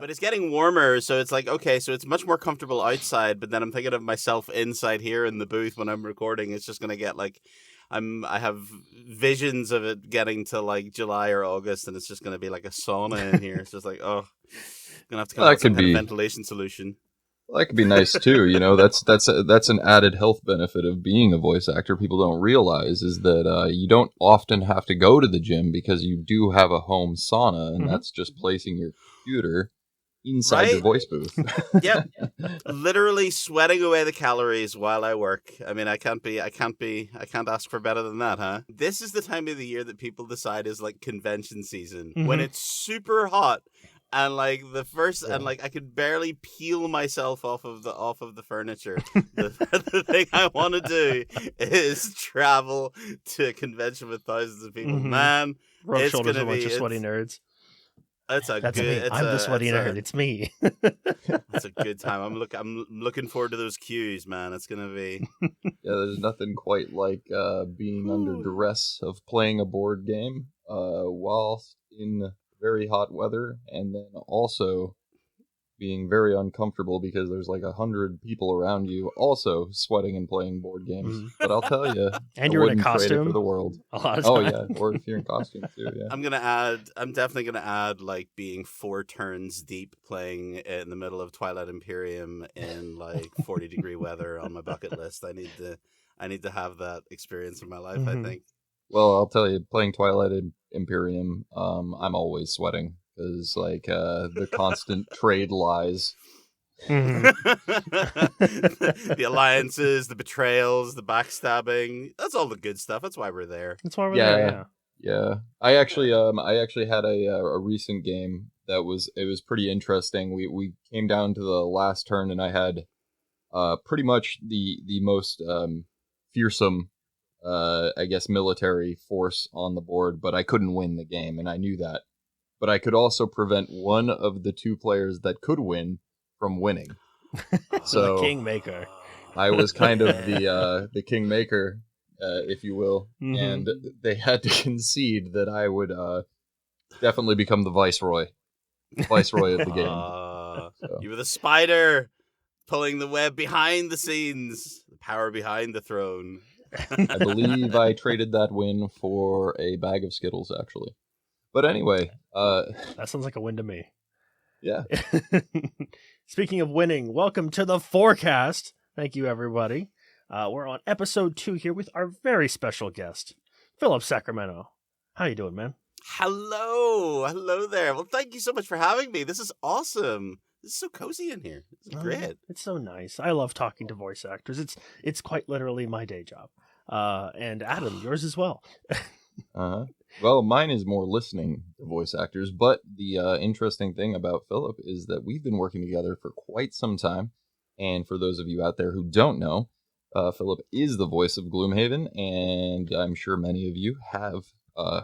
But it's getting warmer, so it's like, okay, so it's much more comfortable outside, but then I'm thinking of myself inside here in the booth when I'm recording. It's just going to get like, I have visions of it getting to like July or August, and it's just going to be like a sauna in here. It's just like, oh, I'm going to have to come up with some kind of ventilation solution. Well, that could be nice too. That's an added health benefit of being a voice actor. People don't realize is that you don't often have to go to the gym because you do have a home sauna, and that's just placing your computer inside your voice booth. Yep, literally sweating away the calories while I work. I mean, I can't ask for better than that, huh? This is the time of the year that people decide is like convention season when it's super hot. And like and like I could barely peel myself off of the furniture. The thing I want to do is travel to a convention with thousands of people. Man, rub shoulders with a bunch of sweaty nerds. That's me. I'm the sweaty nerd. It's me. That's a good time. I'm looking forward to those cues, man. It's gonna be. Yeah, there's nothing quite like being under duress of playing a board game whilst in very hot weather, and then also being very uncomfortable because there's like 100 people around you also sweating and playing board games. But I'll tell you, and you're in a costume for the world. A lot of time. Yeah, or if you're in costume too. Yeah, I'm definitely gonna add like being 4 turns deep playing in the middle of Twilight Imperium in like 40-degree weather on my bucket list. I need to have that experience in my life. I think. Well, I'll tell you, playing Twilight Imperium, I'm always sweating because like the constant trade lies. The alliances, the betrayals, the backstabbing. That's all the good stuff. That's why we're there. That's why we're there. Yeah. I actually had a recent game that was pretty interesting. We came down to the last turn, and I had pretty much the most fearsome I guess military force on the board, but I couldn't win the game, and I knew that. But I could also prevent one of the 2 players that could win from winning. So the Kingmaker. I was kind of the Kingmaker, if you will, and they had to concede that I would definitely become the Viceroy of the game. So. You were the spider pulling the web behind the scenes, the power behind the throne. I believe I traded that win for a bag of Skittles, actually. But anyway, that sounds like a win to me. Yeah. Speaking of winning, welcome to the ForCast. Thank you, everybody. We're on episode 2 here with our very special guest, Phillip Sacramento. How you doing, man? Hello there. Well, thank you so much for having me. This is awesome. This is so cozy in here. It's great. It's so nice. I love talking to voice actors. It's quite literally my day job. And Adam, yours as well. Well, mine is more listening to voice actors, but the interesting thing about Phillip is that we've been working together for quite some time. And for those of you out there who don't know, Phillip is the voice of Gloomhaven, and I'm sure many of you have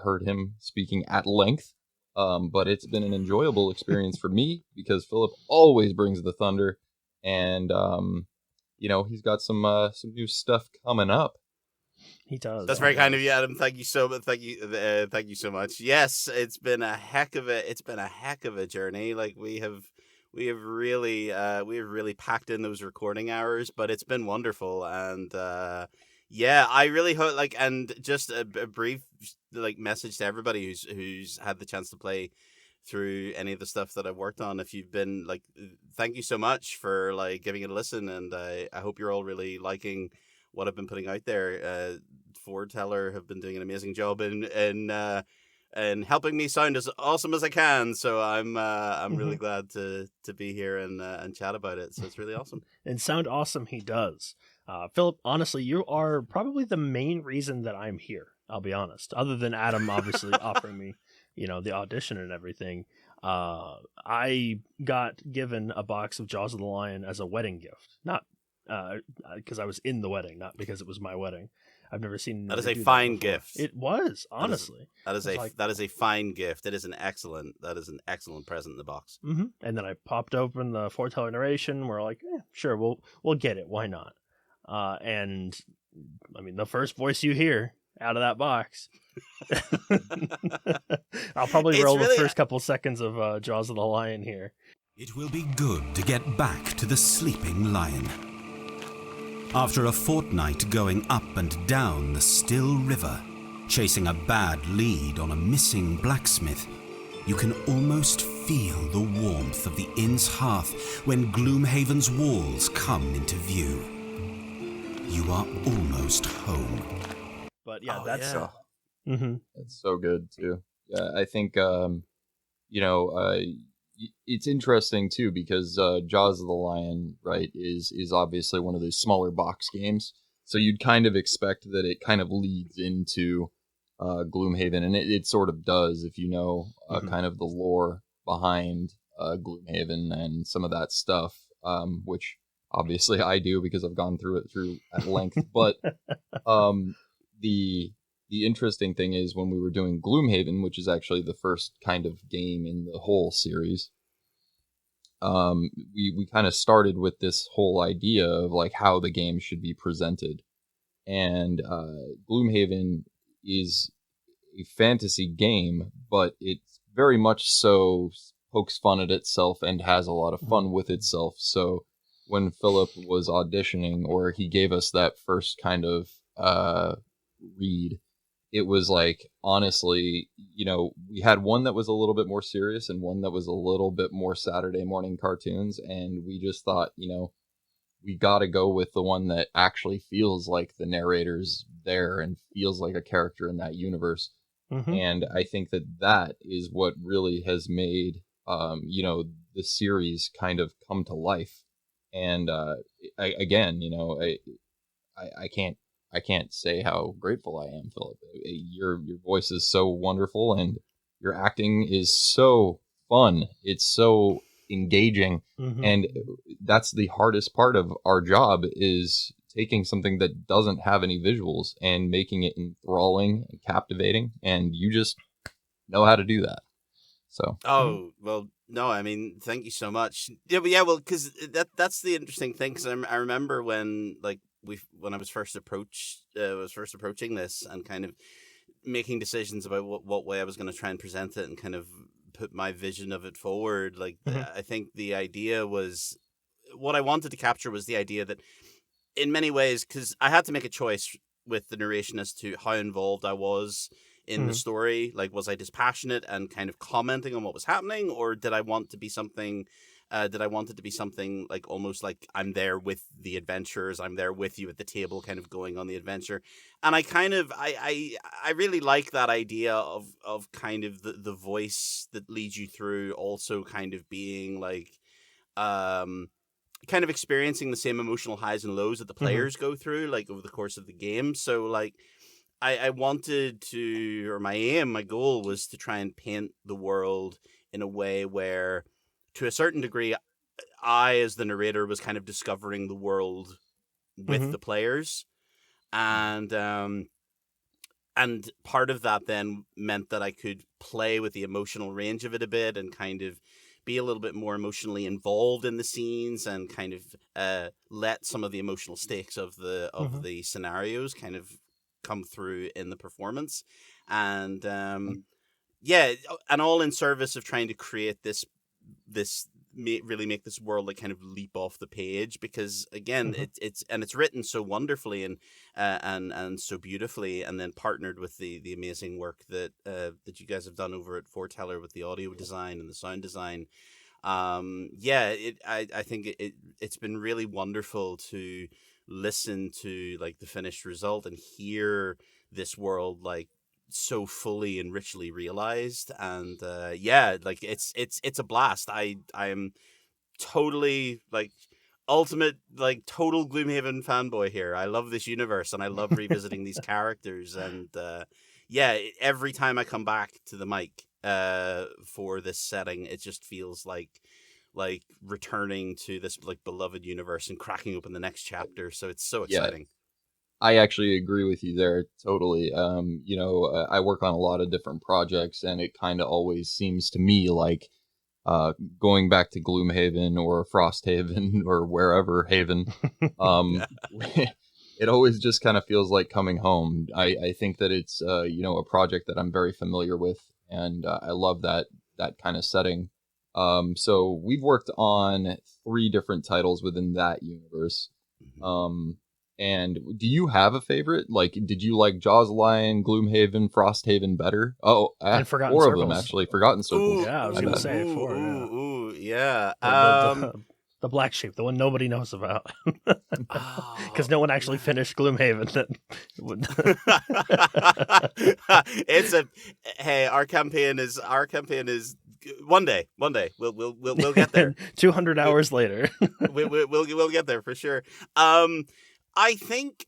heard him speaking at length. But it's been an enjoyable experience for me because Phillip always brings the thunder, and he's got some new stuff coming up. He does. That's very kind of you, Adam. Thank you so much. Thank you so much. Yes, it's been a heck of a journey. Like we have really packed in those recording hours, but it's been wonderful. And yeah, I really hope and just a brief message to everybody who's had the chance to play through any of the stuff that I've worked on. If you've been thank you so much for giving it a listen, and I hope you're all really liking what I've been putting out there. Forteller have been doing an amazing job in helping me sound as awesome as I can. So I'm really glad to be here and chat about it. So it's really awesome. And sound awesome he does. Phillip, honestly, you are probably the main reason that I'm here. I'll be honest. Other than Adam obviously offering me, the audition and everything. I got given a box of Jaws of the Lion as a wedding gift. Not because I was in the wedding, not because it was my wedding. I've never seen that is a fine gift. It was, honestly. That is a fine gift. It is an excellent present in the box. Mm-hmm. And then I popped open the Forteller narration. We're like, sure, we'll get it. Why not? And I mean, the first voice you hear out of that box, I'll probably roll the first couple seconds of Jaws of the Lion here. It will be good to get back to the sleeping lion. After a fortnight going up and down the still river, chasing a bad lead on a missing blacksmith, you can almost feel the warmth of the inn's hearth when Gloomhaven's walls come into view. You are almost home. But yeah, That's so good too. Yeah, I think it's interesting too because Jaws of the Lion, right, is obviously one of those smaller box games. So you'd kind of expect that it kind of leads into Gloomhaven, and it sort of does if you know kind of the lore behind Gloomhaven and some of that stuff, which obviously I do because I've gone through it at length. But the interesting thing is when we were doing Gloomhaven, which is actually the first kind of game in the whole series, we kind of started with this whole idea of like how the game should be presented. And Gloomhaven is a fantasy game, but it's very much so pokes fun at itself and has a lot of fun with itself. So when Philip was auditioning, or he gave us that first kind of read, it was like, honestly, we had one that was a little bit more serious and one that was a little bit more Saturday morning cartoons. And we just thought, we got to go with the one that actually feels like the narrator's there and feels like a character in that universe. And I think that is what really has made, the series kind of come to life. And I can't say how grateful I am, Philip. Your voice is so wonderful, and your acting is so fun. It's so engaging, and that's the hardest part of our job, is taking something that doesn't have any visuals and making it enthralling and captivating, and you just know how to do that. So. Oh, well, no, I mean, thank you so much. Because that's the interesting thing, because I remember when, like, when I was first approaching this and kind of making decisions about what way I was going to try and present it and kind of put my vision of it forward. Like, I think the idea was, what I wanted to capture was the idea that in many ways, because I had to make a choice with the narration as to how involved I was in the story. Like, was I dispassionate and kind of commenting on what was happening, or did I want to be something? Did I want it to be something like almost like I'm there with the adventurers, I'm there with you at the table, kind of going on the adventure? And I kind of I really like that idea of kind of the voice that leads you through, also kind of being like kind of experiencing the same emotional highs and lows that the players go through, like over the course of the game. So like I wanted to, or my goal was to try and paint the world in a way where, to a certain degree, I, as the narrator, was kind of discovering the world with the players. And part of that then meant that I could play with the emotional range of it a bit and kind of be a little bit more emotionally involved in the scenes and kind of let some of the emotional stakes of the scenarios kind of come through in the performance. And and all in service of trying to create this really make this world like kind of leap off the page, because again it's written so wonderfully and so beautifully, and then partnered with the amazing work that you guys have done over at Forteller with the audio design and the sound design. I think it's been really wonderful to listen to like the finished result and hear this world like so fully and richly realized. And like it's a blast. I am totally like ultimate like total Gloomhaven fanboy here. I love this universe and I love revisiting these characters. And every time I come back to the mic for this setting, it just feels like returning to this like beloved universe and cracking open the next chapter. So it's so exciting. I actually agree with you there totally. I work on a lot of different projects, and it kind of always seems to me like going back to Gloomhaven or Frosthaven or wherever Haven, it always just kind of feels like coming home. I think that it's a project that I'm very familiar with, and I love that kind of setting. So we've worked on 3 different titles within that universe. And do you have a favorite? Like, did you like Jaws of the Lion, Gloomhaven, Frosthaven better? Oh, And Forgotten 4 of Circles. them actually. Forgotten Circles. Yeah, I was My gonna bad. say 4. Yeah. The black sheep, the one nobody knows about, because Oh, no one actually finished Gloomhaven. it's a hey. Our campaign is one day. We'll get there. 200 hours later. We'll get there for sure. I think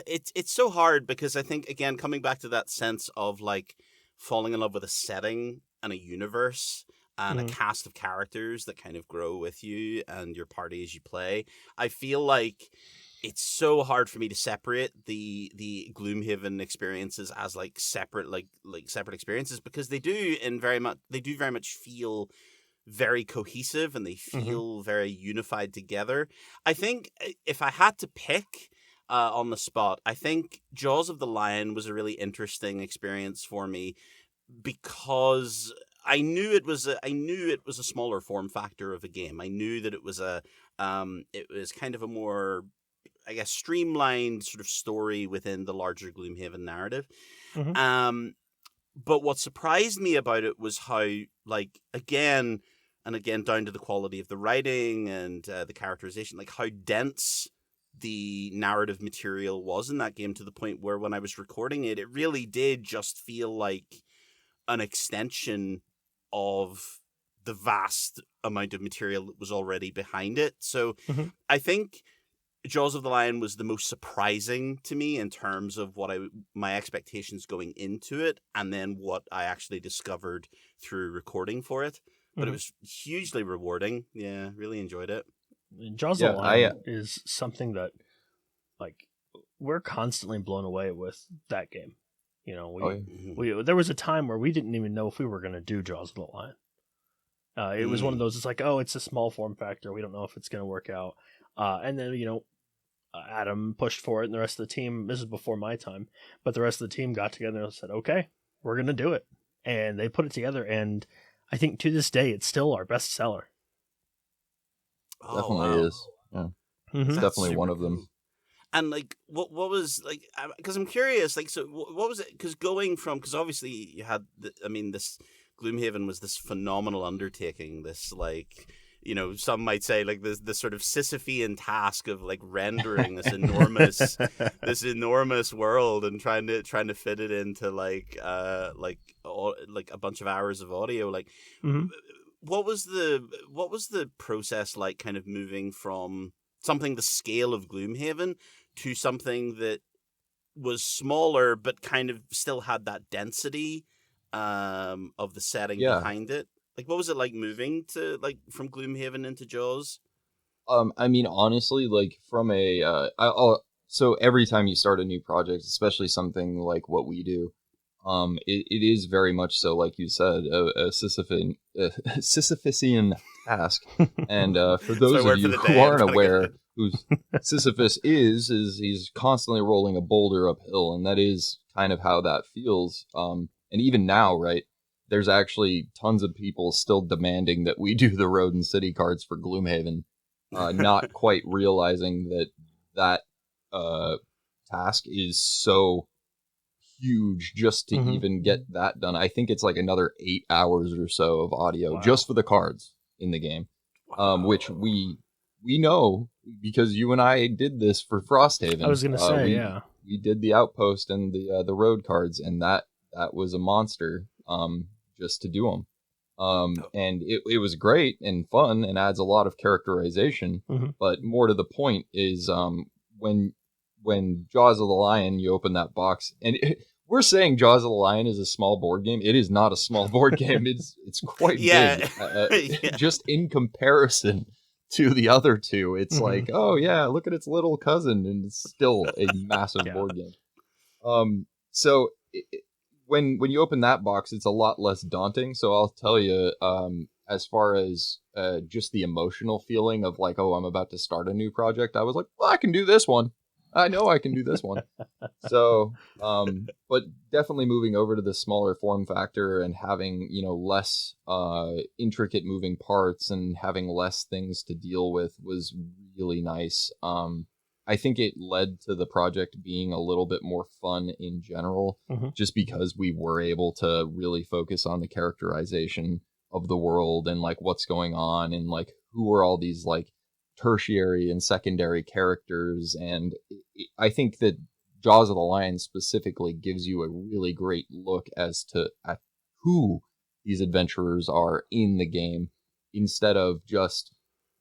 it's so hard because I think, again, coming back to that sense of like falling in love with a setting and a universe and a cast of characters that kind of grow with you and your party as you play. I feel like it's so hard for me to separate the Gloomhaven experiences as like separate experiences, because they do very much feel very cohesive, and they feel very unified together. I think if I had to pick on the spot, I think Jaws of the Lion was a really interesting experience for me, because I knew it was a smaller form factor of a game. I knew that it was kind of a more, I guess, streamlined sort of story within the larger Gloomhaven narrative. But what surprised me about it was how, like, again down to the quality of the writing and the characterization, like how dense the narrative material was in that game, to the point where when I was recording it, it really did just feel like an extension of the vast amount of material that was already behind it. So I think Jaws of the Lion was the most surprising to me in terms of my expectations going into it, and then what I actually discovered through recording for it. But it was hugely rewarding. Yeah, really enjoyed it. Jaws of the Lion is something that, like, we're constantly blown away with that game. You know, we there was a time where we didn't even know if we were going to do Jaws of the Lion. It was one of those, it's like, oh, it's a small form factor. We don't know if it's going to work out. And then, Adam pushed for it, and the rest of the team, this is before my time, but the rest of the team got together and said, okay, we're going to do it. And they put it together, and I think to this day, it's still our best seller. Definitely is. Yeah. It's definitely one of them. Cool. And like, what was like? Because I'm curious. Like, so what was it? Because because obviously you had, this Gloomhaven was this phenomenal undertaking. This, like, some might say like this sort of Sisyphean task of like rendering this enormous world and trying to fit it into like a bunch of hours of audio. Like, what was the process like, kind of moving from something the scale of Gloomhaven to something that was smaller but kind of still had that density of the setting behind it? Like, what was it like moving to, like, from Gloomhaven into Jaws? Honestly, like, from so every time you start a new project, especially something like what we do, it is very much so, like you said, a Sisyphean task. And for those of you who aren't aware, who Sisyphus is he's constantly rolling a boulder uphill, and that is kind of how that feels. And even now, right, there's actually tons of people still demanding that we do the road and city cards for Gloomhaven, not quite realizing that task is so huge just to even get that done. I think it's like another 8 hours or so of audio just for the cards in the game, which we know because you and I did this for Frosthaven. I was gonna say, we did the outpost and the road cards, and that was a monster just to do them. And it was great and fun and adds a lot of characterization. But more to the point is when Jaws of the Lion, you open that box, and we're saying Jaws of the Lion is a small board game. It is not a small board game. It's quite big. Just in comparison to the other two, it's like, oh yeah, look at its little cousin, and it's still a massive board game. So when you open that box, it's a lot less daunting. So I'll tell you, as far as just the emotional feeling of like, oh, I'm about to start a new project, I was like, well, I can do this one. I know I can do this one. So, but definitely moving over to the smaller form factor and having, less intricate moving parts and having less things to deal with was really nice. I think it led to the project being a little bit more fun in general, just because we were able to really focus on the characterization of the world and like what's going on and like who are all these like tertiary and secondary characters. And I think that Jaws of the Lion specifically gives you a really great look as to at who these adventurers are in the game, instead of just,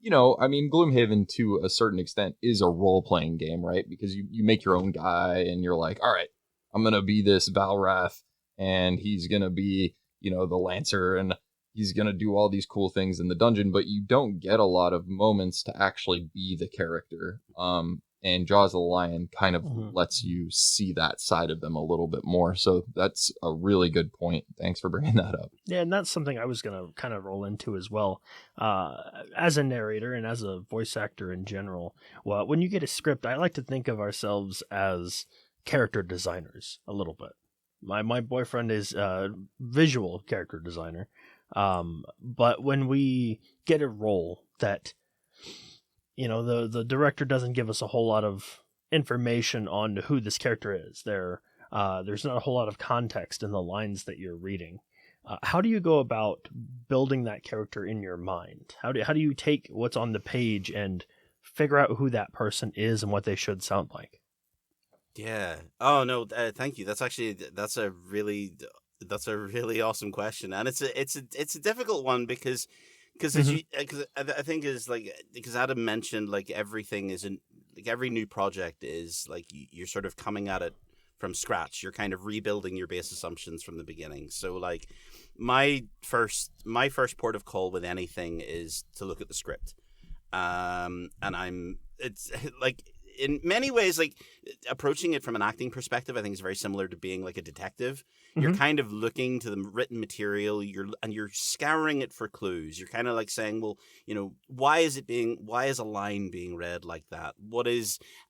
Gloomhaven to a certain extent is a role-playing game, right? Because you make your own guy and you're like, all right, I'm going to be this Valrath and he's going to be, the Lancer, and he's going to do all these cool things in the dungeon, but you don't get a lot of moments to actually be the character. And Jaws of the Lion kind of lets you see that side of them a little bit more. So that's a really good point. Thanks for bringing that up. Yeah, and that's something I was going to kind of roll into as well. As a narrator and as a voice actor in general, well, when you get a script, I like to think of ourselves as character designers a little bit. My boyfriend is a visual character designer. But when we get a role that, the director doesn't give us a whole lot of information on who this character is, there's not a whole lot of context in the lines that you're reading. How do you go about building that character in your mind? How do you take what's on the page and figure out who that person is and what they should sound like? Yeah. Oh no. Thank you. That's a really awesome question, and it's a difficult one because I think is like, because Adam mentioned like everything isn't like every new project is like you're sort of coming at it from scratch. You're kind of rebuilding your base assumptions from the beginning. So like my first port of call with anything is to look at the script, and it's like, in many ways, like approaching it from an acting perspective, I think is very similar to being like a detective. You're kind of looking to the written material, you're scouring it for clues. You're kind of like saying, well, why is a line being read like that?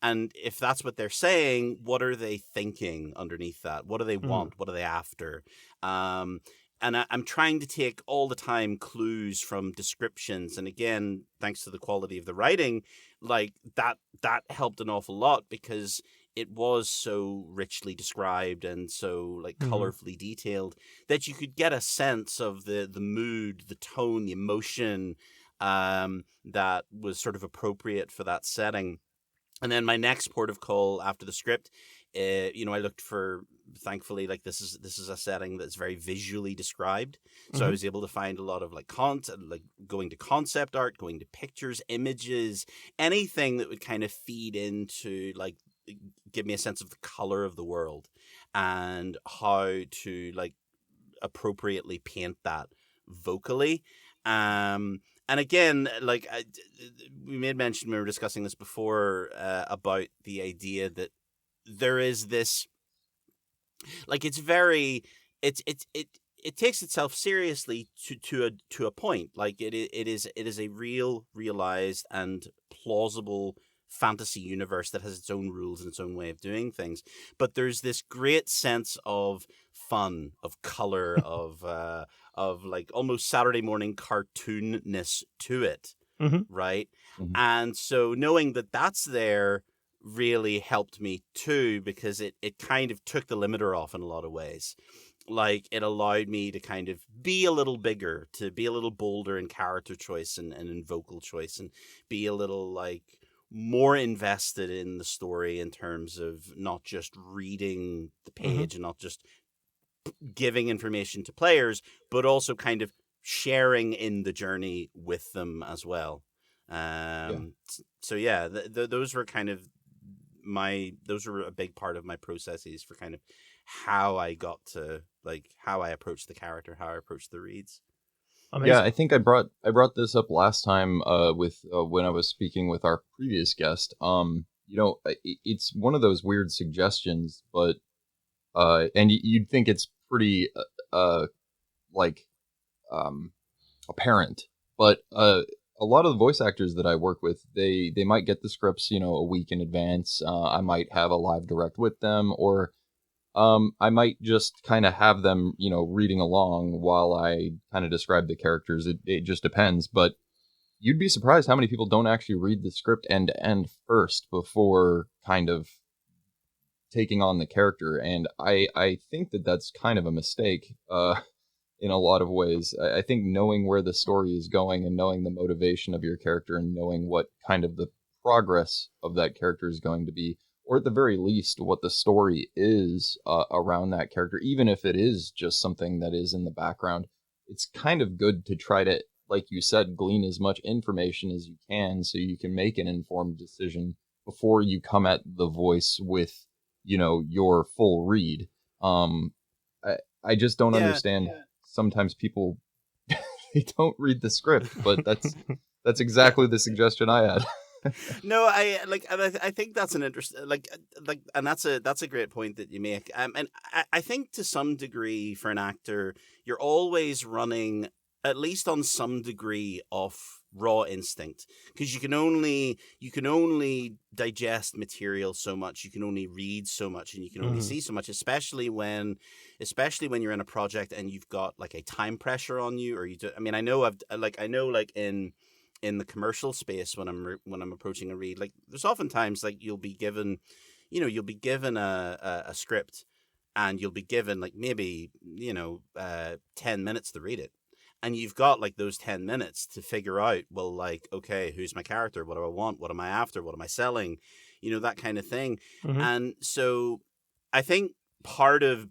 And if that's what they're saying, what are they thinking underneath that? What do they want? What are they after? And I'm trying to take all the time clues from descriptions. And again, thanks to the quality of the writing, like that helped an awful lot, because it was so richly described and so like colorfully detailed that you could get a sense of the mood, the tone, the emotion that was sort of appropriate for that setting. And then my next port of call after the script, I looked for, thankfully, like this is a setting that's very visually described. So I was able to find a lot of like going to concept art, going to pictures, images, anything that would kind of feed into like give me a sense of the color of the world and how to like appropriately paint that vocally. And again, like we made mention, we were discussing this before, about the idea that there is this, like, it takes itself seriously to a point. Like it is a realized and plausible fantasy universe that has its own rules and its own way of doing things. But there's this great sense of fun, of color, of like almost Saturday morning cartoonness to it, right? And so knowing that that's there really helped me too, because it kind of took the limiter off in a lot of ways. Like it allowed me to kind of be a little bigger, to be a little bolder in character choice and in vocal choice, and be a little like more invested in the story in terms of not just reading the page and not just giving information to players, but also kind of sharing in the journey with them as well. So yeah, those were kind of those were a big part of my processes for kind of how I got to like how I approach the character, how I approach the reads. Amazing. Yeah, I think I brought this up last time with when I was speaking with our previous guest. It's one of those weird suggestions, but and you'd think it's pretty apparent, but a lot of the voice actors that I work with, they might get the scripts, a week in advance. I might have a live direct with them, or I might just kind of have them, reading along while I kind of describe the characters. It just depends, but you'd be surprised how many people don't actually read the script end to end first before kind of taking on the character, and I think that that's kind of a mistake. In a lot of ways. I think knowing where the story is going and knowing the motivation of your character and knowing what kind of the progress of that character is going to be, or at the very least, what the story is around that character, even if it is just something that is in the background, it's kind of good to try to, like you said, glean as much information as you can so you can make an informed decision before you come at the voice with, your full read. I just don't understand. Sometimes people they don't read the script, but that's exactly the suggestion I had. No, I think that's an interesting and that's a great point that you make. And I think to some degree for an actor, you're always running at least on some degree of raw instinct, because you can only digest material so much, you can only read so much, and you can only see so much, especially when you're in a project and you've got like a time pressure on you, or I know in the commercial space when I'm approaching a read, like there's oftentimes like you'll be given a script, and you'll be given like maybe 10 minutes to read it. And you've got like those 10 minutes to figure out, well, like, okay, who's my character? What do I want? What am I after? What am I selling? That kind of thing. Mm-hmm. And so I think part of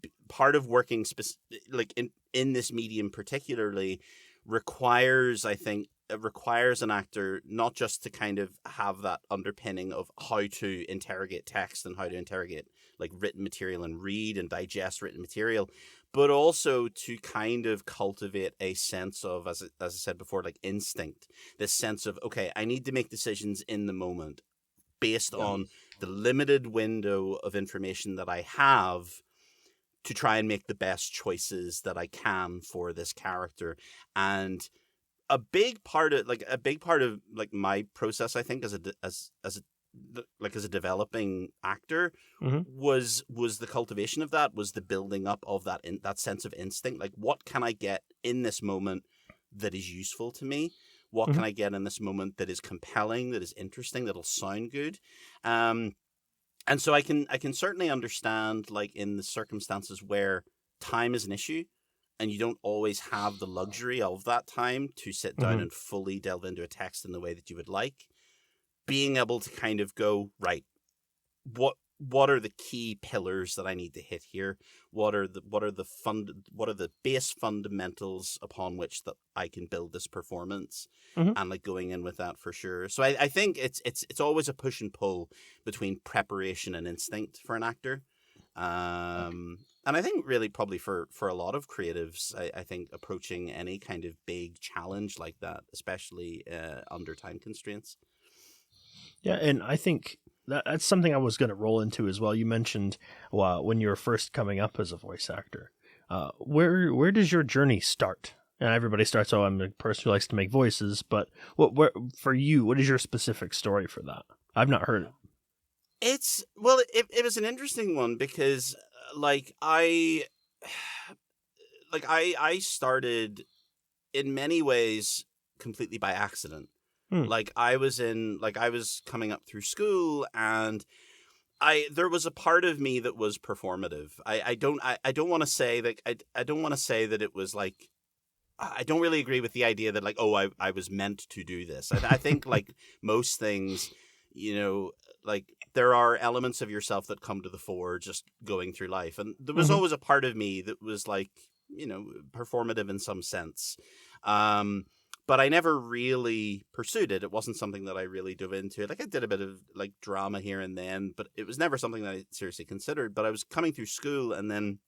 working in this medium particularly requires an actor not just to kind of have that underpinning of how to interrogate text and how to interrogate like written material and read and digest written material, but also to kind of cultivate a sense of, as I said before, like instinct, this sense of, okay, I need to make decisions in the moment based on the limited window of information that I have to try and make the best choices that I can for this character. And a big part of my process, I think, as a developing actor, was the cultivation of that, was the building up of that sense of instinct. Like, what can I get in this moment that is useful to me? What can I get in this moment that is compelling, that is interesting, that'll sound good? And so I can certainly understand, like, in the circumstances where time is an issue and you don't always have the luxury of that time to sit down and fully delve into a text in the way that you would like, being able to kind of go, right, what are the key pillars that I need to hit here? What are the base fundamentals upon which that I can build this performance? And like going in with that for sure. So I think it's always a push and pull between preparation and instinct for an actor. And I think really probably for a lot of creatives, I think approaching any kind of big challenge like that, especially under time constraints. Yeah, and I think that's something I was going to roll into as well. You mentioned when you were first coming up as a voice actor. Where does your journey start? And everybody starts, I'm a person who likes to make voices, but for you, what is your specific story for that? I've not heard it. It was an interesting one because I started in many ways completely by accident. Like I was coming up through school, and there was a part of me that was performative. I don't want to say that I don't want to say that it was like, I don't really agree with the idea that like, oh, I was meant to do this. I think like most things, like there are elements of yourself that come to the fore just going through life. And there was always a part of me that was like, performative in some sense. But I never really pursued it. It wasn't something that I really dove into. Like I did a bit of like drama here and then, but it was never something that I seriously considered. But I was coming through school, and then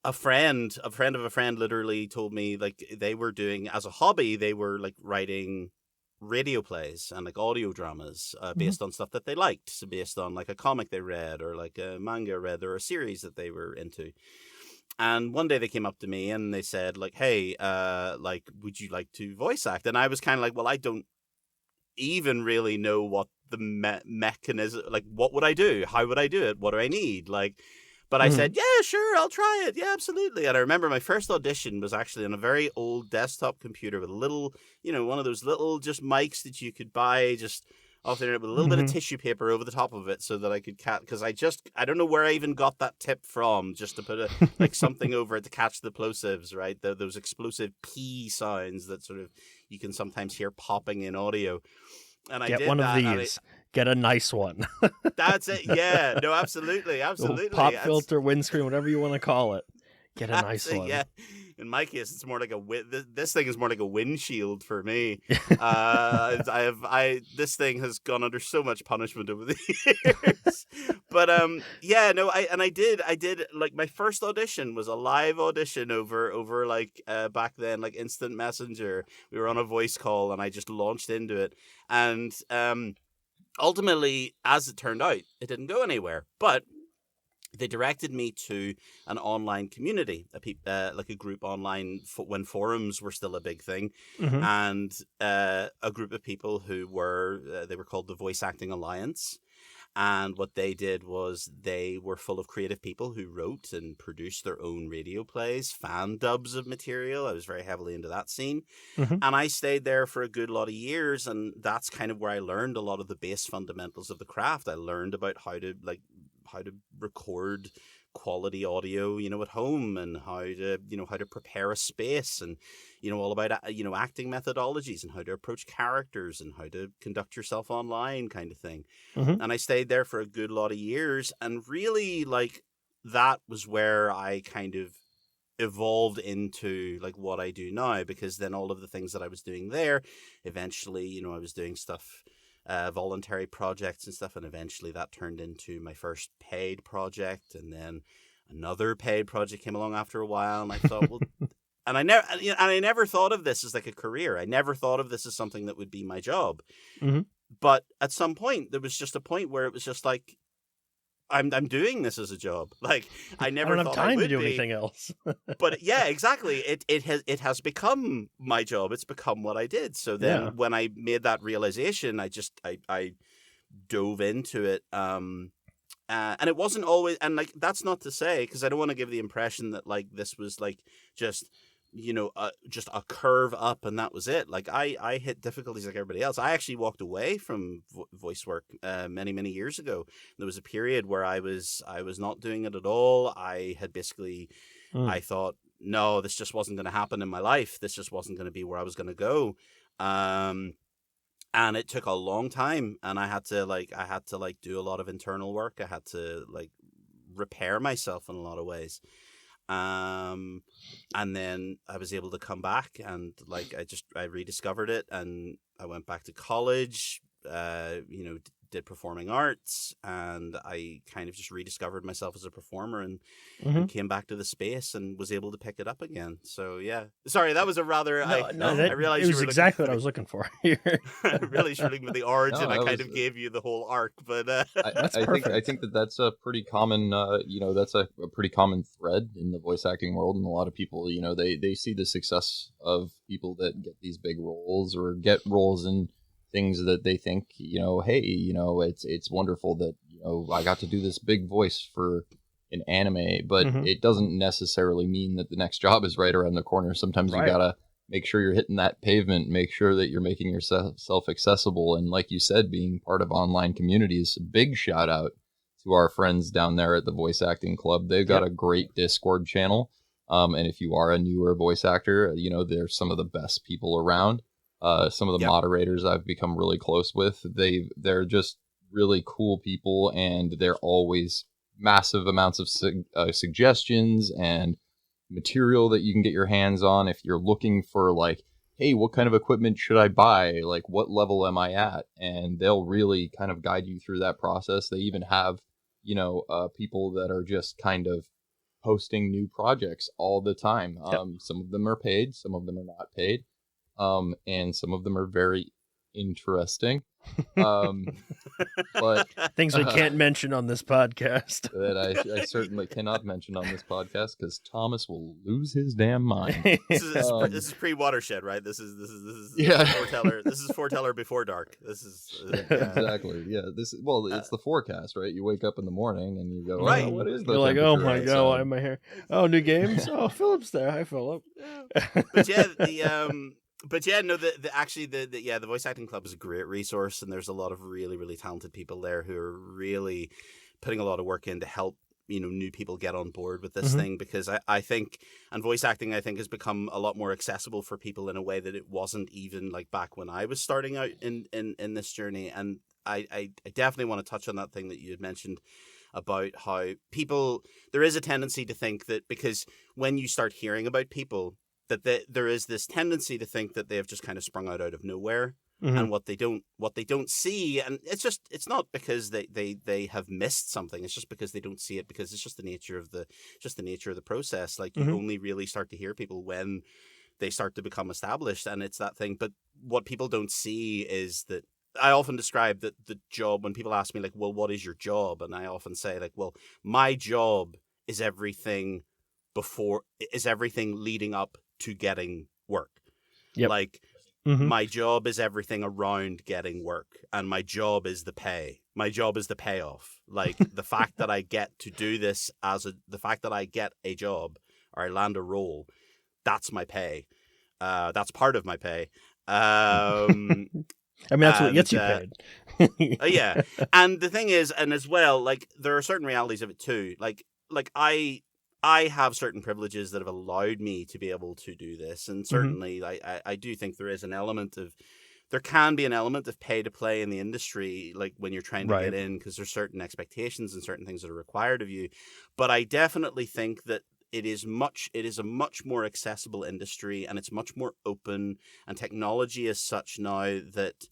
a friend of a friend literally told me like they were doing, as a hobby, they were like writing radio plays and like audio dramas based on stuff that they liked. So based on like a comic they read, or like a manga read, or a series that they were into. And one day they came up to me and they said, like, hey, like, would you like to voice act? And I was kind of like, well, I don't even really know what the mechanism, like, what would I do? How would I do it? What do I need? Like, but I said, yeah, sure, I'll try it. Yeah, absolutely. And I remember my first audition was actually on a very old desktop computer with a little, one of those little just mics that you could buy just off the internet with a little bit of tissue paper over the top of it so that I could because I don't know where I even got that tip from, just to put like something over it to catch the plosives, right? Those explosive P sounds that sort of you can sometimes hear popping in audio. And I Get did one that, of these. Get a nice one. That's it. Yeah. No, absolutely. Absolutely. Pop filter, windscreen, whatever you want to call it. Get a nice one. Yeah. In my case, it's more like this thing is more like a windshield for me. This thing has gone under so much punishment over the years. But yeah, no, I did like my first audition was a live audition over like back then, like instant messenger. We were on a voice call and I just launched into it. And ultimately, as it turned out, it didn't go anywhere. But they directed me to an online community, like a group online when forums were still a big thing, and a group of people who they were called the Voice Acting Alliance. And what they did was they were full of creative people who wrote and produced their own radio plays, fan dubs of material. I was very heavily into that scene. And I stayed there for a good lot of years. And that's kind of where I learned a lot of the base fundamentals of the craft. I learned about how to record quality audio, at home, and how to prepare a space, and all about acting methodologies and how to approach characters and how to conduct yourself online, kind of thing. And I stayed there for a good lot of years, and really, like, that was where I kind of evolved into like what I do now, because then all of the things that I was doing there, eventually, I was doing stuff, voluntary projects and stuff, and eventually that turned into my first paid project, and then another paid project came along after a while, and I thought, well, and I never thought of this as like a career. I never thought of this as something that would be my job. But at some point, there was just a point where it was just like, I'm doing this as a job. Like, I never don't thought have time I would to do be. anything else. But yeah, exactly. It has become my job. It's become what I did. So then when I made that realization, I dove into it. And it wasn't always, and like, that's not to say, because I don't want to give the impression that like this was like just a curve up and that was it. Like I hit difficulties like everybody else. I actually walked away from voice work many years ago. There was a period where I was not doing it at all. I had basically I thought, no, this just wasn't going to happen in my life. This just wasn't going to be where I was going to go. And it took a long time, and I had to do a lot of internal work. I had to like repair myself in a lot of ways. And then I was able to come back, and like I rediscovered it, and I went back to college, did performing arts, and I kind of just rediscovered myself as a performer, and came back to the space and was able to pick it up again. So yeah, sorry, that was a rather I realized it was exactly what I was looking for here. I really should with the origin. I kind of gave you the whole arc, but I think that's a pretty common that's a pretty common thread in the voice acting world, and a lot of people they see the success of people that get these big roles or get roles in things that they think, hey, it's wonderful that, I got to do this big voice for an anime, but it doesn't necessarily mean that the next job is right around the corner. Sometimes you gotta make sure you're hitting that pavement, make sure that you're making yourself accessible. And like you said, being part of online communities, big shout out to our friends down there at the Voice Acting Club. They've got a great Discord channel. And if you are a newer voice actor, they're some of the best people around. Some of the moderators I've become really close with, they're just really cool people, and they're always massive amounts of suggestions and material that you can get your hands on if you're looking for like, hey, what kind of equipment should I buy? Like, what level am I at? And they'll really kind of guide you through that process. They even have, people that are just kind of posting new projects all the time. Some of them are paid, some of them are not paid. And some of them are very interesting. But Things we can't mention on this podcast. that I certainly cannot mention on this podcast because Thomas will lose his damn mind. This is pre-watershed, right? This is Yeah. Forteller. This is Forteller before dark. This is Exactly. Yeah. It's the forecast, right? You wake up in the morning and you go, Right. oh, what is the You're like, oh temperature my outside?" god, why am I here? Oh, new games. Oh, Philip's there. Hi, Philip. But yeah, the voice acting club is a great resource, and there's a lot of really, really talented people there who are really putting a lot of work in to help new people get on board with this thing, because I think, and voice acting I think has become a lot more accessible for people in a way that it wasn't even like back when I was starting out in this journey. And I definitely want to touch on that thing that you had mentioned about how there is a tendency to think that because when you start hearing about people, that there is this tendency to think that they have just kind of sprung out of nowhere, and what they don't see, and it's not because they have missed something. It's just because they don't see it, because it's just the nature of the process. Like you only really start to hear people when they start to become established, and it's that thing. But what people don't see is that I often describe that the job, when people ask me like, well, what is your job? And I often say like, well, my job is everything leading up to getting work. Yep. Like my job is everything around getting work, and my job is the pay. My job is the payoff. Like the fact that I get to do this the fact that I get a job or I land a role, that's my pay. That's part of my pay. I mean, that's what gets you paid. Yeah. And the thing is, and as well, like there are certain realities of it too. Like I have certain privileges that have allowed me to be able to do this. And certainly I do think there can be an element of pay to play in the industry, like when you're trying to get in, because there's certain expectations and certain things that are required of you. But I definitely think that it is a much more accessible industry, and it's much more open, and technology is such now that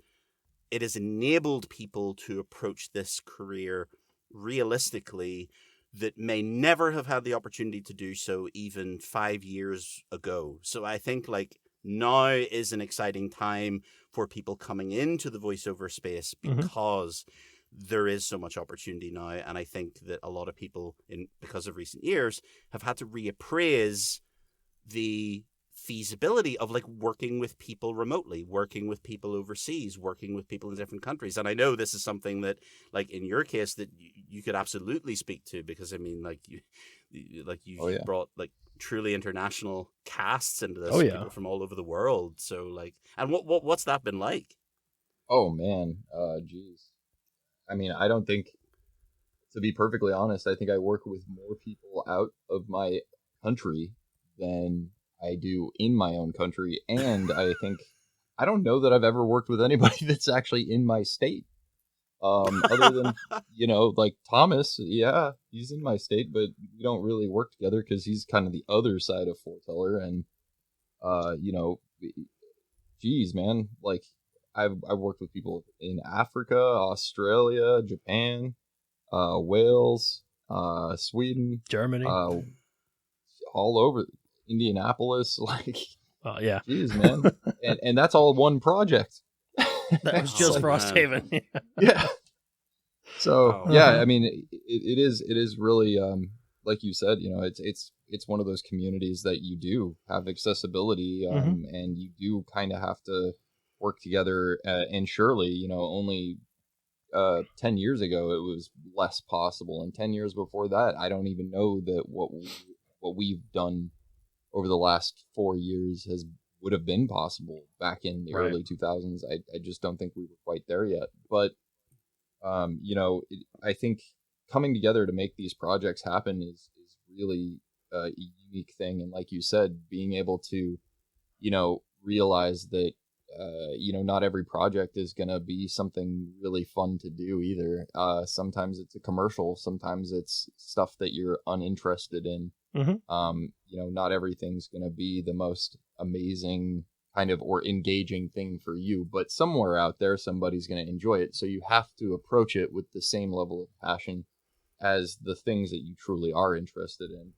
it has enabled people to approach this career realistically that may never have had the opportunity to do so even 5 years ago. So I think like now is an exciting time for people coming into the voiceover space, because there is so much opportunity now. And I think that a lot of people, because of recent years, have had to reappraise the feasibility of like working with people remotely, working with people overseas, working with people in different countries. And I know this is something that, like in your case, that you could absolutely speak to, because I mean, like you brought like truly international casts into this, people from all over the world. So like, and what's that been like? Oh man, geez. I mean, I don't think, to be perfectly honest, I think I work with more people out of my country than I do in my own country. And I don't know that I've ever worked with anybody that's actually in my state. Other than, like Thomas, yeah, he's in my state, but we don't really work together because he's kind of the other side of Forteller. And, geez, man, like I've worked with people in Africa, Australia, Japan, Wales, Sweden, Germany, all over. Indianapolis, like, yeah, geez, man, and that's all one project. That was just Frosthaven. Yeah. So I mean, it is really, like you said, it's one of those communities that you do have accessibility, and you do kind of have to work together. And surely, only 10 years ago it was less possible, and 10 years before that, I don't even know that what we've done over the last 4 years would have been possible back in the early 2000s. I just don't think we were quite there yet. But, I think coming together to make these projects happen is really a unique thing. And like you said, being able to, realize that, not every project is going to be something really fun to do either. Sometimes it's a commercial. Sometimes it's stuff that you're uninterested in. Not everything's going to be the most amazing kind of or engaging thing for you, but somewhere out there, somebody's going to enjoy it. So you have to approach it with the same level of passion as the things that you truly are interested in.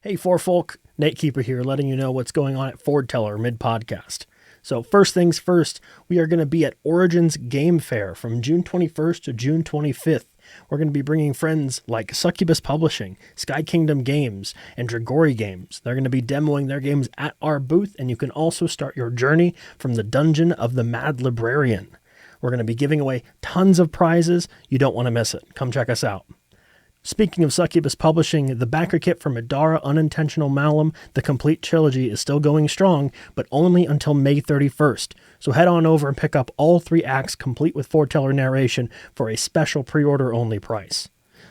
Hey, folk, Natekeeper here, letting you know what's going on at Forteller mid-podcast. So first things first, we are going to be at Origins Game Fair from June 21st to June 25th. We're going to be bringing friends like Succubus Publishing, Sky Kingdom Games, and Dragori Games. They're going to be demoing their games at our booth, and you can also start your journey from the Dungeon of the Mad Librarian. We're going to be giving away tons of prizes. You don't want to miss it. Come check us out. Speaking of Succubus Publishing, the backer kit for Madara Unintentional Malum, the complete trilogy, is still going strong, but only until May 31st. So head on over and pick up all 3 acts complete with Forteller narration for a special pre-order only price.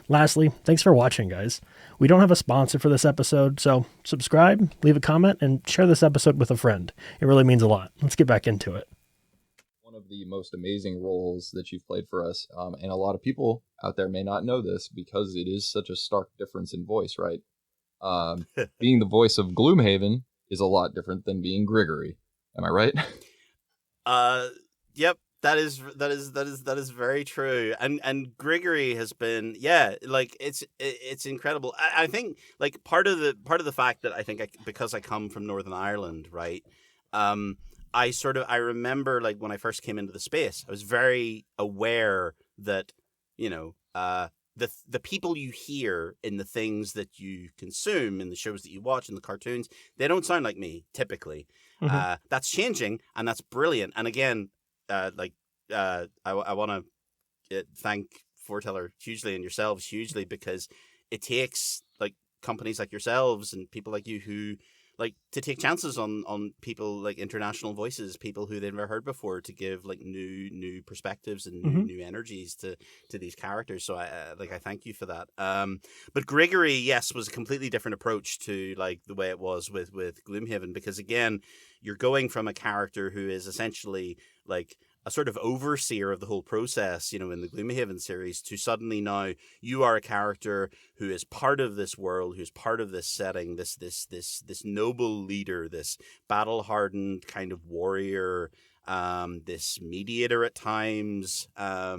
Lastly, thanks for watching, guys. We don't have a sponsor for this episode, so subscribe, leave a comment, and share this episode with a friend. It really means a lot. Let's get back into it. One of the most amazing roles that you've played for us, and a lot of people out there may not know this because it is such a stark difference in voice, right? Being the voice of Gloomhaven is a lot different than being Grigory. Am I right? Yep, that is very true. And Grigory has been, like it's incredible. I think like part of the fact that I think because I come from Northern Ireland, right? I remember like when I first came into the space, I was very aware that, the people you hear in the things that you consume, in the shows that you watch, in the cartoons, they don't sound like me typically. Mm-hmm. That's changing, and that's brilliant. And again, I want to thank Forteller hugely and yourselves hugely, because it takes like companies like yourselves and people like you who like to take chances on people like international voices, people who they've never heard before, to give like new perspectives and new energies to these characters. So I thank you for that. But Grigory, yes, was a completely different approach to like the way it was with Gloomhaven, because again, you're going from a character who is essentially like a sort of overseer of the whole process, in the Gloomhaven series, to suddenly now you are a character who is part of this world, who's part of this setting, this noble leader, this battle-hardened kind of warrior, this mediator at times, now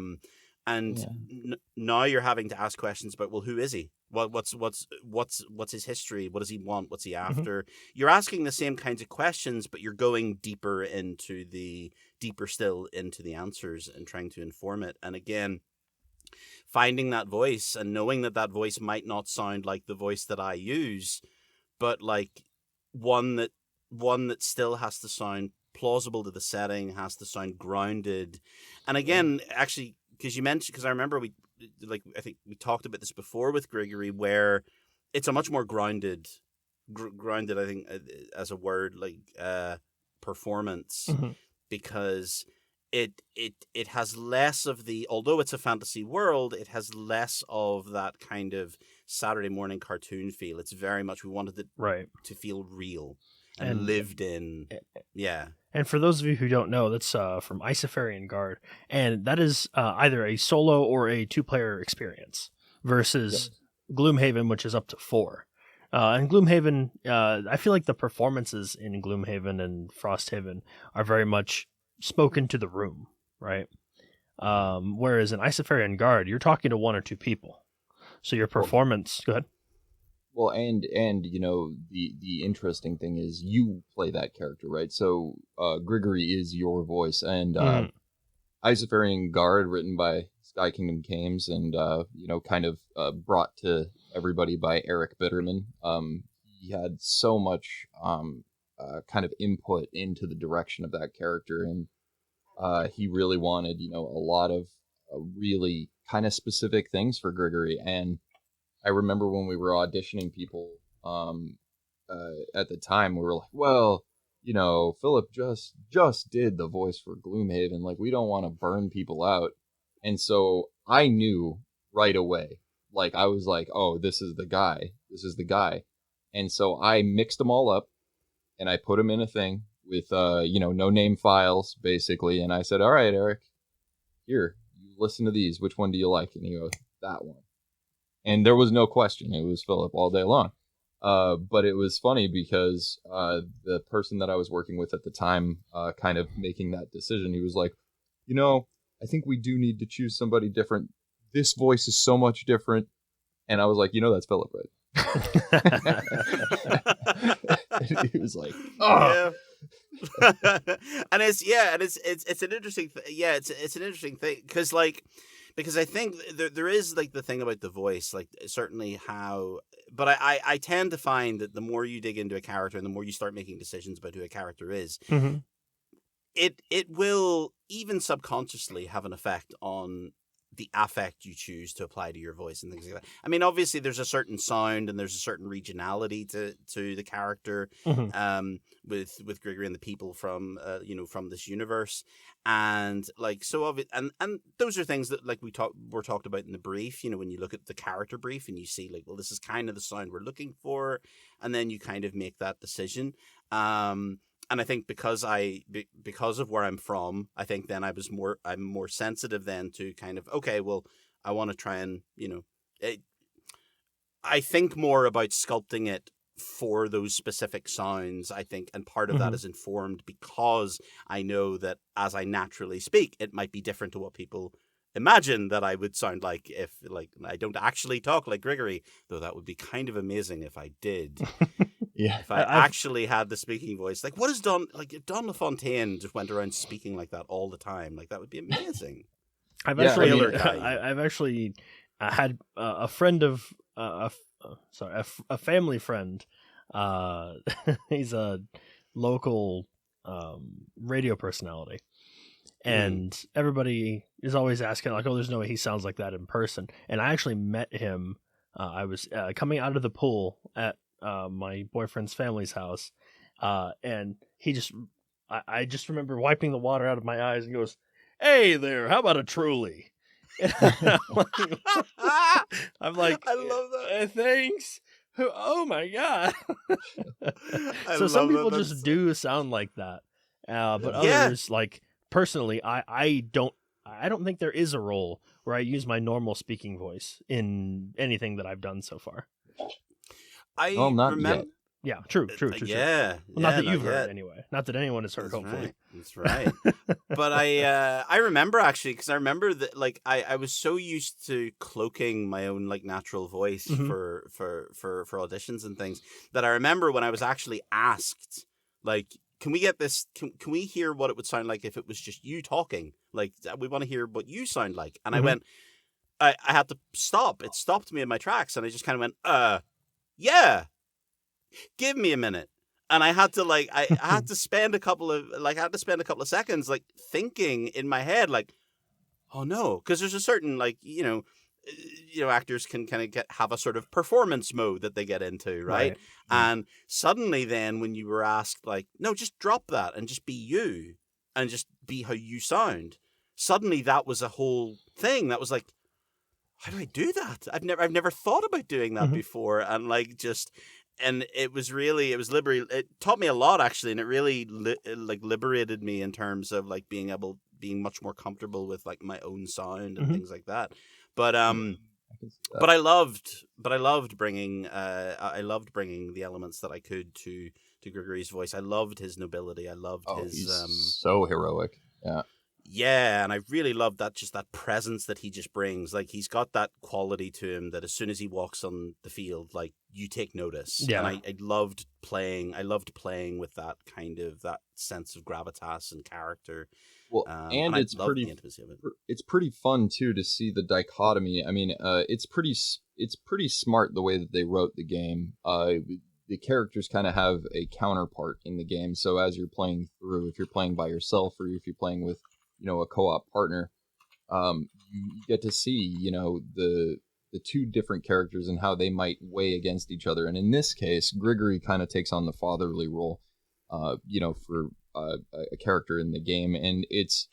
you're having to ask questions about, well, who is he? What's his history? What does he want? What's he after? You're asking the same kinds of questions, but you're going deeper still into the answers and trying to inform it. And again, finding that voice and knowing that voice might not sound like the voice that I use, but like one that still has to sound plausible to the setting, has to sound grounded. And again, actually, because I remember I think we talked about this before with Grigory, where it's a much more grounded, I think, as a word, like performance, because it has less of the, although it's a fantasy world, it has less of that kind of Saturday morning cartoon feel. It's very much, we wanted it to feel real and lived in. Yeah. And for those of you who don't know, that's from Isofarian Guard, and that is either a solo or a 2-player experience versus Gloomhaven, which is up to 4. And Gloomhaven, I feel like the performances in Gloomhaven and Frosthaven are very much spoken to the room, right? Whereas in Isofarian Guard, you're talking to 1 or 2 people, so your performance. Go ahead. Well, and the interesting thing is you play that character, right? So Grigory is your voice, and Isofarian Guard, written by Sky Kingdom Games, and kind of brought to everybody by Eric Bitterman. He had so much kind of input into the direction of that character, and he really wanted a lot of really kind of specific things for Grigory. And I remember when we were auditioning people at the time, we were like, well, Philip just did the voice for Gloomhaven. Like, we don't want to burn people out. And so I knew right away, like, I was like, oh, this is the guy. And so I mixed them all up and I put them in a thing with, no name files, basically. And I said, all right, Eric, here, you listen to these. Which one do you like? And he goes, that one. And there was no question. It was Philip all day long. But it was funny because the person that I was working with at the time, kind of making that decision, he was like, I think we do need to choose somebody different. This voice is so much different. And I was like, that's Philip, right? And he was like, oh. And it's an interesting it's an interesting thing because I think there is like the thing about the voice, like certainly how, but I tend to find that the more you dig into a character and the more you start making decisions about who a character is, Mm-hmm. it will even subconsciously have an effect on the affect you choose to apply to your voice and things like that. I mean, obviously there's a certain sound and there's a certain regionality to the character, Mm-hmm. with Grigory and the people from from this universe, and like so of it, and those are things that like were talked about in the brief. When you look at the character brief and you see like, well, this is kind of the sound we're looking for, and then you kind of make that decision. And I think because of where I'm from, I think then I'm more sensitive then to kind of, okay, well, I want to try and, I think more about sculpting it for those specific sounds, I think, and part of that is informed because I know that as I naturally speak, it might be different to what people imagine that I would sound like if, like, I don't actually talk like Grigory, though that would be kind of amazing if I did. Yeah. If I actually had the speaking voice, like, what is Don, like, if Don LaFontaine just went around speaking like that all the time, like, that would be amazing. I've Yeah, actually, I mean, I've actually had a friend of, a family friend. He's a local radio personality, and everybody is always asking, like, "Oh, there's no way he sounds like that in person." And I actually met him. I was coming out of the pool at my boyfriend's family's house, and I just remember wiping the water out of my eyes and goes, "Hey there, how about a truly?" I'm like, I love that. Thanks. Oh my god. So some people just do sound like that, but others, like personally, I don't think there is a role where I use my normal speaking voice in anything that I've done so far. Not remember. yet. Yeah, true. Yeah. Well, not that not you've heard yet. anyway. Not that anyone has heard, hopefully. That's right. But I remember actually, because I remember that like I was so used to cloaking my own like natural voice for auditions and things that I remember when I was actually asked, like, can we get this? Can we hear what it would sound like if it was just you talking? Like, we want to hear what you sound like. And I went, I had to stop. It stopped me in my tracks, and I just kind of went, yeah. Give me a minute. And I had to like I had to spend a couple of seconds like thinking in my head like, oh no, because there's a certain like actors can kind of have a sort of performance mode that they get into, right? And suddenly then when you were asked like, no, just drop that and just be you and just be how you sound, suddenly that was a whole thing that was like, how do I do that? I've never thought about doing that before, and like just. And it liberating. It taught me a lot actually, and it really liberated me in terms of like being much more comfortable with like my own sound and things like that. But but I loved bringing the elements that I could to Grigory's voice. I loved his nobility. I loved his he's so heroic. Yeah. Yeah, and I really love that presence that he just brings. Like he's got that quality to him that as soon as he walks on the field, like you take notice. Yeah. And I loved playing with that kind of that sense of gravitas and character. Well, and it's pretty fun too to see the dichotomy. I mean, it's pretty smart the way that they wrote the game. The characters kind of have a counterpart in the game. So as you're playing through, if you're playing by yourself or if you're playing with a co-op partner, you get to see the two different characters and how they might weigh against each other. And in this case, Grigory kind of takes on the fatherly role for a character in the game, and it's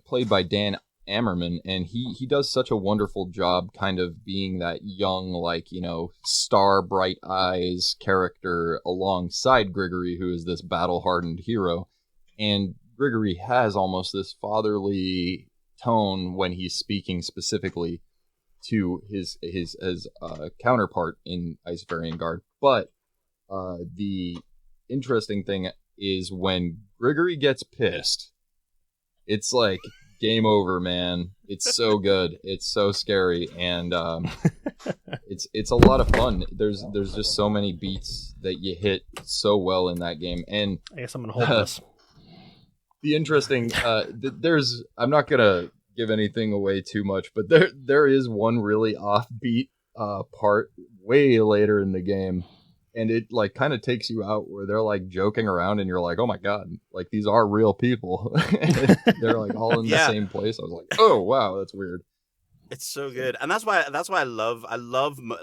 played by Dan Ammerman, and he does such a wonderful job kind of being that young, like, star bright eyes character alongside Grigory, who is this battle-hardened hero. And Grigory has almost this fatherly tone when he's speaking specifically to his counterpart in Isofarian Guard. But the interesting thing is when Grigory gets pissed, it's like game over, man. It's so good. It's so scary, and it's a lot of fun. There's just so many beats that you hit so well in that game, and I guess I'm gonna hold this. the interesting there's I'm not gonna give anything away too much, but there is one really offbeat part way later in the game, and it like kind of takes you out where they're like joking around and you're like, oh my god, like these are real people. They're like all in the same place. I was like, oh wow, that's weird. It's so good, and that's why I love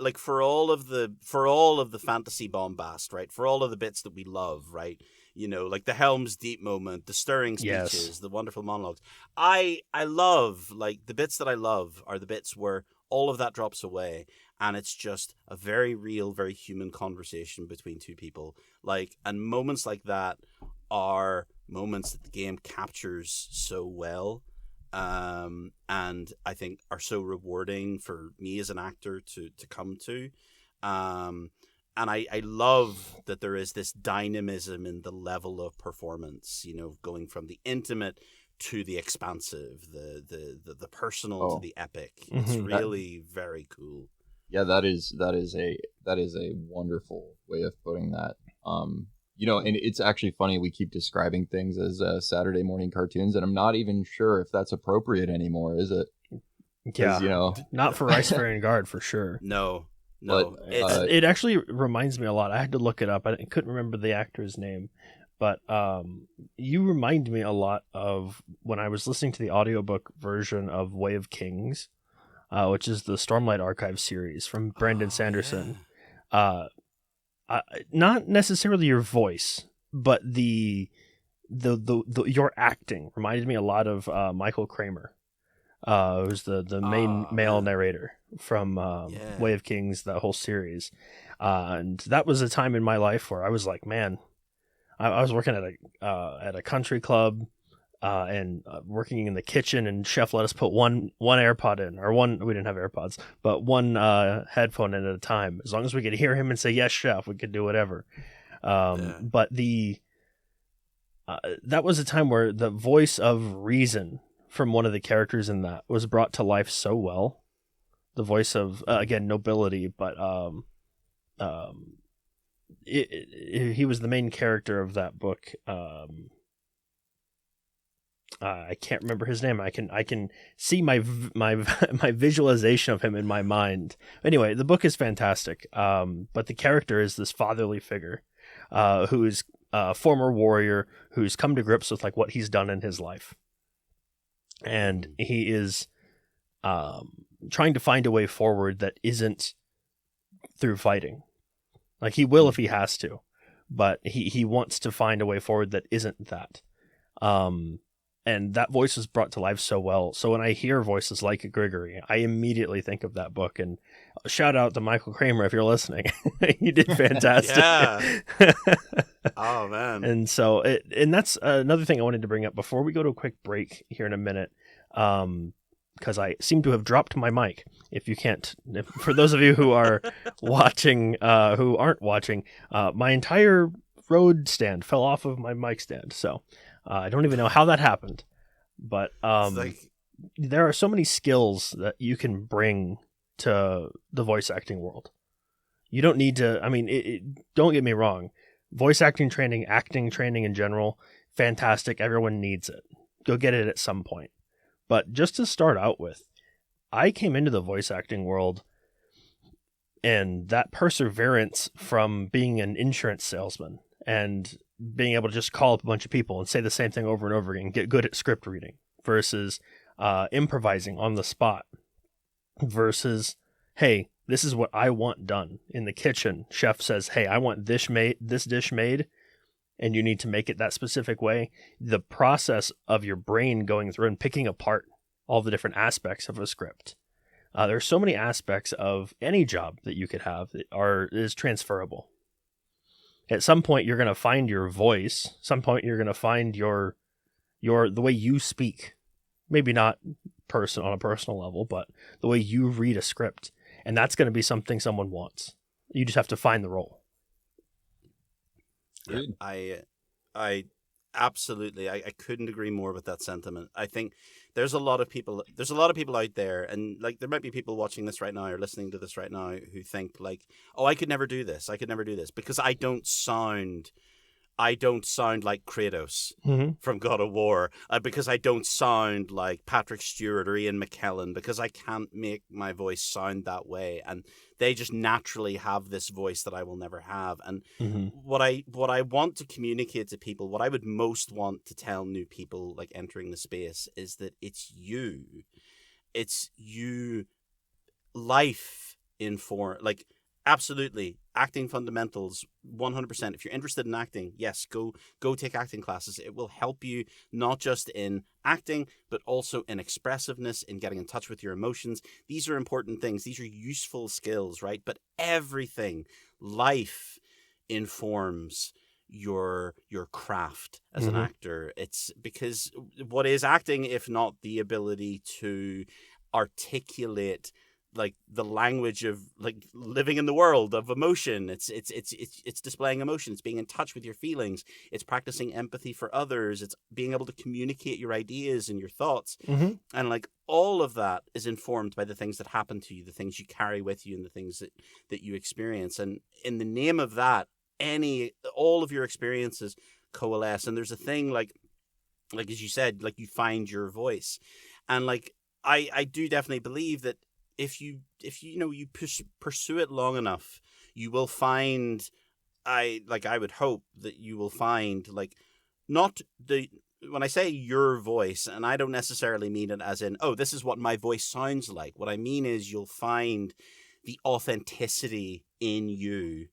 like for all of the fantasy bombast, right? For all of the bits that we love, right? You know, like the Helm's Deep moment, the stirring speeches, the wonderful monologues. I love, like, the bits that I love are the bits where all of that drops away and it's just a very real, very human conversation between two people. Like, and moments like that are moments that the game captures so well. And I think are so rewarding for me as an actor to come to. And I love that there is this dynamism in the level of performance, you know, going from the intimate to the expansive, the personal to the epic. It's really very cool. Yeah, that is a wonderful way of putting that. You know, and it's actually funny, we keep describing things as Saturday morning cartoons, and I'm not even sure if that's appropriate anymore, is it? Yeah, you know, not for Isofarian Guard for sure. No. But, it actually reminds me a lot. I had to look it up. I couldn't remember the actor's name, but you remind me a lot of when I was listening to the audiobook version of Way of Kings, which is the Stormlight Archive series from Brandon Sanderson. Yeah. Not necessarily your voice, but the your acting reminded me a lot of Michael Kramer, who's the main male narrator from Way of Kings, that whole series. And that was a time in my life where I was like, man, I was working at a country club and working in the kitchen, and Chef let us put one AirPod in, or we didn't have AirPods, but one headphone in at a time. As long as we could hear him and say, yes, Chef, we could do whatever. But that was a time where the voice of reason from one of the characters in that was brought to life so well. The voice of, again, nobility, but he was the main character of that book. I can't remember his name. I can see my visualization of him in my mind. Anyway, the book is fantastic. But the character is this fatherly figure, who is a former warrior who's come to grips with like what he's done in his life, and he is trying to find a way forward that isn't through fighting. Like, he will if he has to, but he wants to find a way forward that isn't that. And that voice was brought to life so well. So when I hear voices like Grigory, I immediately think of that book. And shout out to Michael Kramer if you're listening. You did fantastic. Yeah. Oh, man. And so, and that's another thing I wanted to bring up before we go to a quick break here in a minute. Because I seem to have dropped my mic. For those of you who are watching, who aren't watching, my entire Rode stand fell off of my mic stand. So I don't even know how that happened. But there are so many skills that you can bring to the voice acting world. You don't need to, I mean, don't get me wrong. Voice acting training in general, fantastic. Everyone needs it. Go get it at some point. But just to start out with, I came into the voice acting world, and that perseverance from being an insurance salesman and being able to just call up a bunch of people and say the same thing over and over again, get good at script reading, versus improvising on the spot, versus, hey, this is what I want done in the kitchen. Chef says, hey, I want this dish made, and you need to make it that specific way. The process of your brain going through and picking apart all the different aspects of a script. There's so many aspects of any job that you could have that is transferable. At some point, you're going to find your voice. Some point, you're going to find the way you speak. Maybe not on a personal level, but the way you read a script. And that's going to be something someone wants. You just have to find the role. Yeah, I Absolutely. I couldn't agree more with that sentiment. I think there's a lot of people out there, and like there might be people watching this right now or listening to this right now who think like, oh, I could never do this. I could never do this because I don't sound like Kratos from God of War, because I don't sound like Patrick Stewart or Ian McKellen, because I can't make my voice sound that way, and they just naturally have this voice that I will never have. And what I want to communicate to people, what I would most want to tell new people like entering the space, is that it's you, life inform, like, absolutely, acting fundamentals, 100%. If you're interested in acting, yes, go take acting classes. It will help you not just in acting, but also in expressiveness, in getting in touch with your emotions. These are important things. These are useful skills, right? But everything, life informs your craft as an actor. It's because what is acting if not the ability to articulate like the language of like living in the world of emotion. It's displaying emotion. It's being in touch with your feelings. It's practicing empathy for others. It's being able to communicate your ideas and your thoughts. And like all of that is informed by the things that happen to you, the things you carry with you, and the things that you experience. And in the name of that, all of your experiences coalesce. And there's a thing like as you said, like you find your voice. And like I do definitely believe that if you pursue it long enough, you will find, I would hope that you will find, like, not the, when I say your voice, and I don't necessarily mean it as in, oh, this is what my voice sounds like. What I mean is you'll find the authenticity in you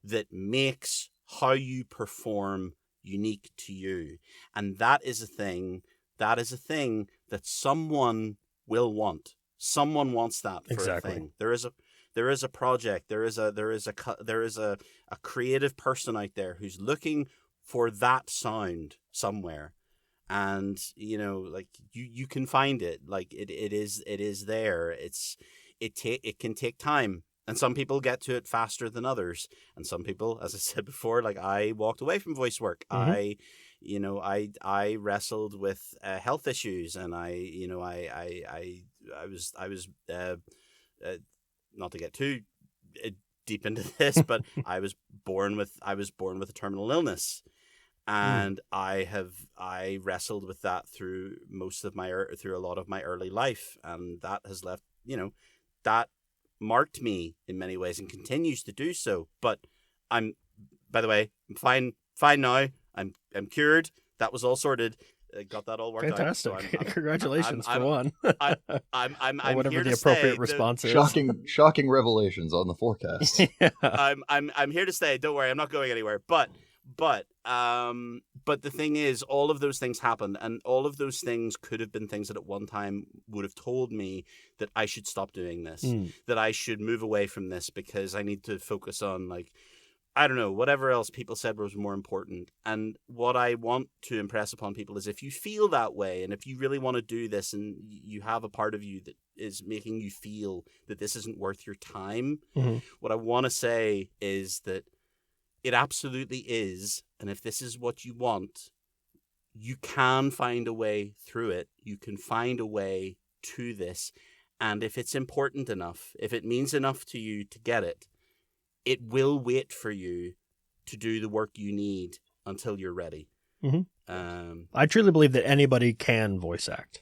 that makes how you perform unique to you. And that is a thing that someone will want. Someone wants that for a thing. There is a project. There is a creative person out there who's looking for that sound somewhere, and like you can find it. Like it is there. It can take time, and some people get to it faster than others, and some people, as I said before, like I walked away from voice work. I wrestled with health issues, and I was not to get too deep into this, but I was born with a terminal illness, and I wrestled with that through a lot of my early life, and that has left that marked me in many ways and continues to do so. But I'm fine now. I'm cured. That was all sorted. Got that all worked out. Fantastic! So congratulations for one. I'm whatever here the to appropriate stay. Response is. Shocking revelations on the ForCast. Yeah. I'm here to stay. Don't worry, I'm not going anywhere. But the thing is, all of those things happened, and all of those things could have been things that at one time would have told me that I should stop doing this, that I should move away from this because I need to focus on, like, I don't know, whatever else people said was more important. And what I want to impress upon people is if you feel that way, and if you really want to do this, and you have a part of you that is making you feel that this isn't worth your time, what I want to say is that it absolutely is. And if this is what you want, you can find a way through it. You can find a way to this. And if it's important enough, if it means enough to you to get it, it will wait for you to do the work you need until you're ready. I truly believe that anybody can voice act.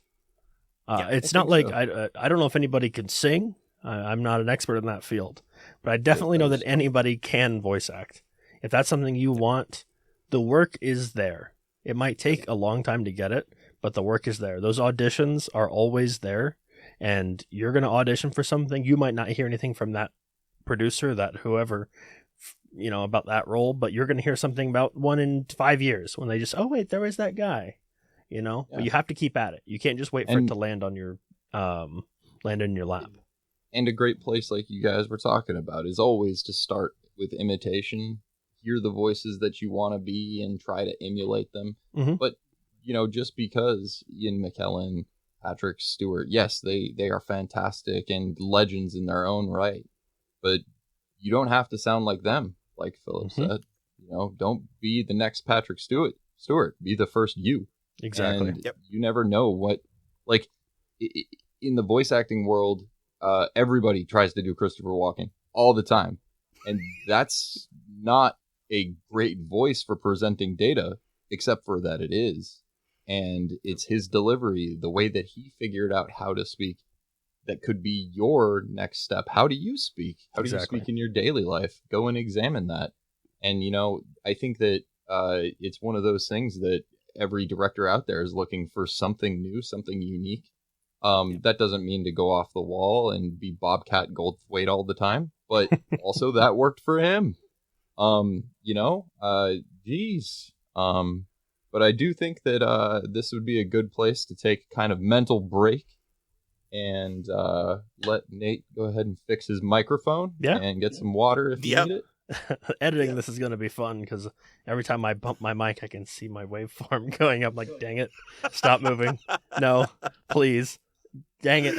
It's not like, so. I don't know if anybody can sing. I'm not an expert in that field, but I definitely know that anybody can voice act. If that's something you want, the work is there. It might take a long time to get it, but the work is there. Those auditions are always there, and you're going to audition for something. You might not hear anything from that producer, that whoever, about that role, but you're going to hear something about one in 5 years when they just, oh wait, there was that guy, But you have to keep at it. You can't just wait for it to land on your land in your lap. And a great place, like you guys were talking about, is always to start with imitation. Hear the voices that you want to be and try to emulate them. But just because Ian McKellen, Patrick Stewart, yes, they are fantastic and legends in their own right, but you don't have to sound like them, like Phillip said. Don't be the next Patrick Stewart. Stewart, be the first you. Exactly. And you never know what, like, in the voice acting world, everybody tries to do Christopher Walken all the time. And that's not a great voice for presenting data, except for that it is. And it's his delivery, the way that he figured out how to speak, that could be your next step. How do you speak? How do you speak in your daily life? Go and examine that. And, you know, I think that it's one of those things that every director out there is looking for something new, something unique. That doesn't mean to go off the wall and be Bobcat Goldthwait all the time, but also that worked for him. You know, geez. But I do think that this would be a good place to take a kind of mental break and let Nate go ahead and fix his microphone and get some water if you need it. Editing this is going to be fun because every time I bump my mic, I can see my waveform going up. Like, dang it, stop moving. No, please. Dang it.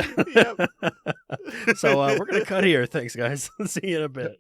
So we're going to cut here. Thanks, guys. See you in a bit.